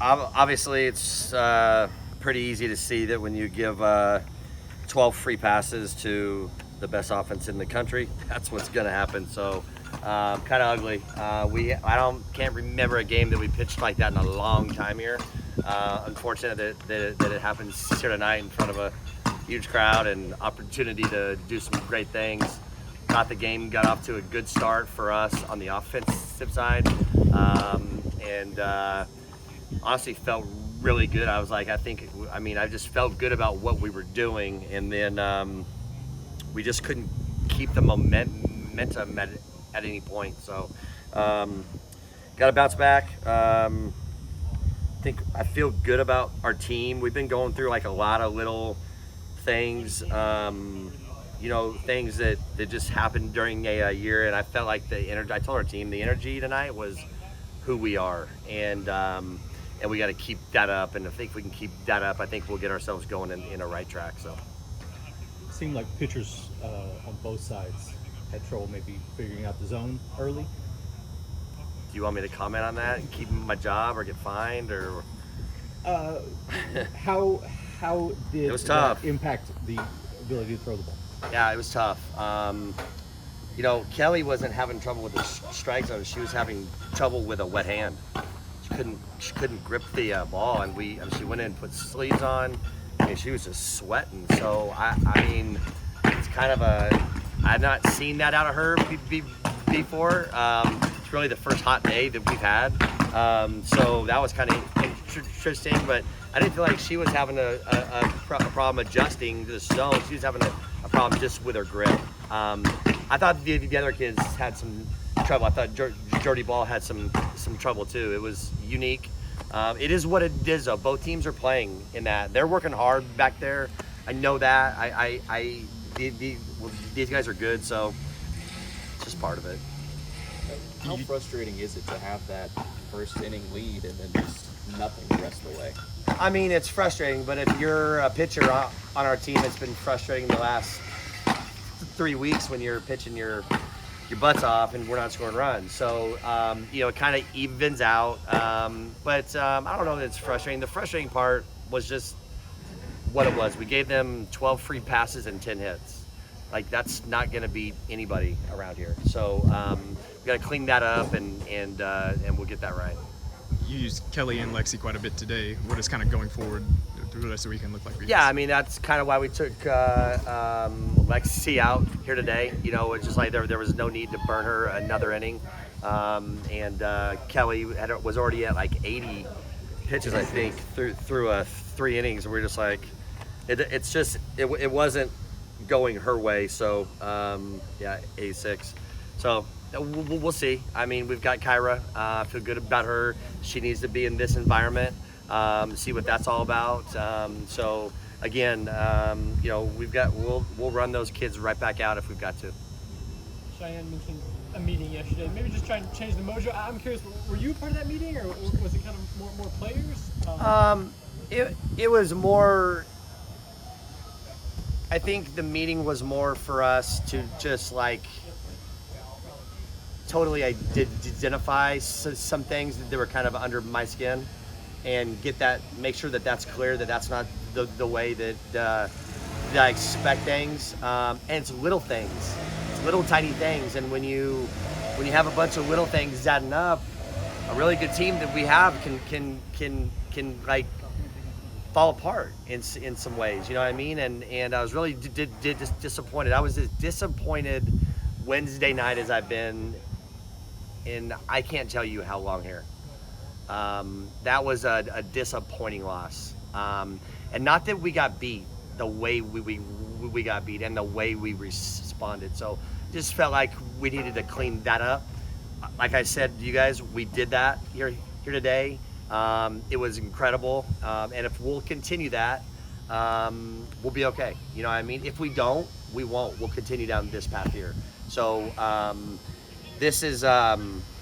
Obviously, it's pretty easy to see that when you give 12 free passes to the best offense in the country, that's what's going to happen. So, kind of ugly. Can't remember a game that we pitched like that in a long time here. Unfortunate that it happens here tonight in front of a huge crowd and opportunity to do some great things. Got off to a good start for us on the offensive side, and honestly felt really good. I was like, I just felt good about what we were doing, and then we just couldn't keep the momentum at any point. So, got to bounce back. I feel good about our team. We've been going through like a lot of little things, things that just happened during a year, and I felt like the energy. I told our team the energy tonight was who we are, and we got to keep that up. And I think if we can keep that up, I think we'll get ourselves going in a right track. So, it seemed like pitchers on both sides had trouble maybe figuring out the zone early. Do you want me to comment on that and keep my job or get fined or? How did it was tough. That impact the ability to throw the ball? Yeah, it was tough. Kelly wasn't having trouble with the strike zone. She was having trouble with a wet hand. She couldn't grip the ball, and she went in and put sleeves on, and she was just sweating. So it's kind of I've not seen that out of her before. It's really the first hot day that we've had. So that was kind of interesting, but I didn't feel like she was having a problem adjusting to the zone. She was having a problem just with her grip. I thought the other kids had some trouble. I thought Jordy Ball had some trouble too. It was unique. It is what it is though. Both teams are playing in that. They're working hard back there. I know that. These guys are good, so it's just part of it. How frustrating is it to have that first inning lead and then just nothing the rest of the way? It's frustrating, but if you're a pitcher on our team, it's been frustrating the last 3 weeks when you're pitching your butts off and we're not scoring runs. So, it kind of evens out. But I don't know that it's frustrating. The frustrating part was just what it was. We gave them 12 free passes and 10 hits. Like, that's not going to beat anybody around here. So we got to clean that up and we'll get that right. You used Kelly and Lexi quite a bit today. What is kind of going forward through the rest of the weekend look like for you? Yeah, that's kind of why we took Lexi out here today. It's just like there was no need to burn her another inning. And Kelly was already at like 80 pitches, I think, through 3 innings. And we're just like, it wasn't going her way. So, 86. So we'll see. We've got Kyra. I feel good about her. She needs to be in this environment, see what that's all about. So again, we'll run those kids right back out if we've got to. Cheyenne mentioned a meeting yesterday. Maybe just trying to change the mojo. I'm curious, were you part of that meeting, or was it kind of more players? It was more. I think the meeting was more for us to just like totally identify some things that were kind of under my skin, and make sure that that's clear, that that's not the way that I expect things. And it's little things, it's little tiny things, and when you have a bunch of little things adding up, a really good team that we have can like fall apart in some ways, you know what I mean? And I was really disappointed. I was as disappointed Wednesday night as I've been in I can't tell you how long here. That was a disappointing loss. And not that we got beat the way we got beat and the way we responded. So just felt like we needed to clean that up. Like I said, you guys, we did that here today. It was incredible. And if we'll continue that, we'll be okay. You know what I mean? If we don't, we won't. We'll continue down this path here. So this is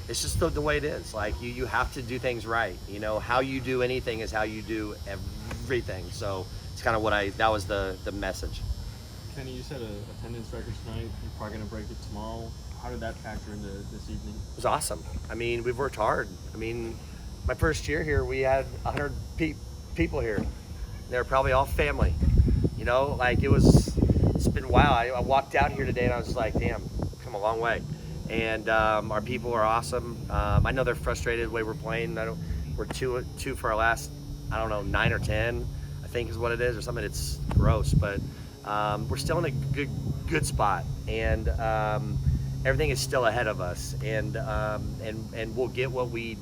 it's just the way it is. Like you have to do things right. How you do anything is how you do everything. So it's kind of that was the message. Kenny, you said attendance records tonight. You're probably going to break it tomorrow. How did that factor into this evening? It was awesome. We've worked hard. my first year here, we had 100 people here. They're probably all family. You know, like it's been wild. I walked out here today and I was just like, damn, come a long way. And our people are awesome. I know they're frustrated the way we're playing. We're two for our last, I don't know, 9 or 10, I think is what it is or something. It's gross, but we're still in a good spot, and everything is still ahead of us, and we'll get what we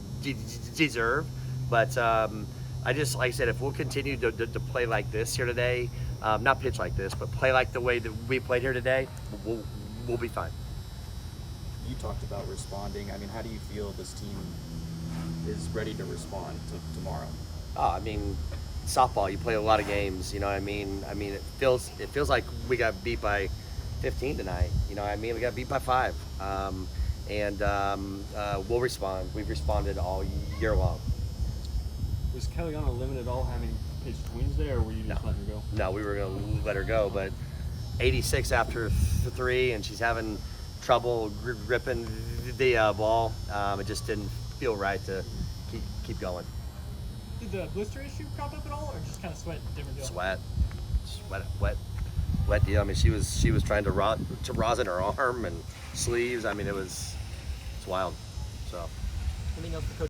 deserve. But I just, like I said, if we'll continue to play like this here today, not pitch like this, but play like the way that we played here today, we'll be fine. You talked about responding. I mean, how do you feel this team is ready to respond to tomorrow? Oh, I mean, softball, you play a lot of games, you know what I mean? I mean, it feels like we got beat by 15 tonight, you know what I mean? We got beat by 5. We'll respond. We've responded all year long. Was Kellyanna limited at all having pitched Wednesday, or were you just letting her go? No, we were going to let her go, but 86 after 3, and she's having trouble gripping the ball. It just didn't feel right to keep going. Did the blister issue crop up at all, or just kind of sweat? Different deal? Sweat, wet deal. I mean, she was trying to rosin her arm and sleeves. I mean, it's wild. So. Anything else the coach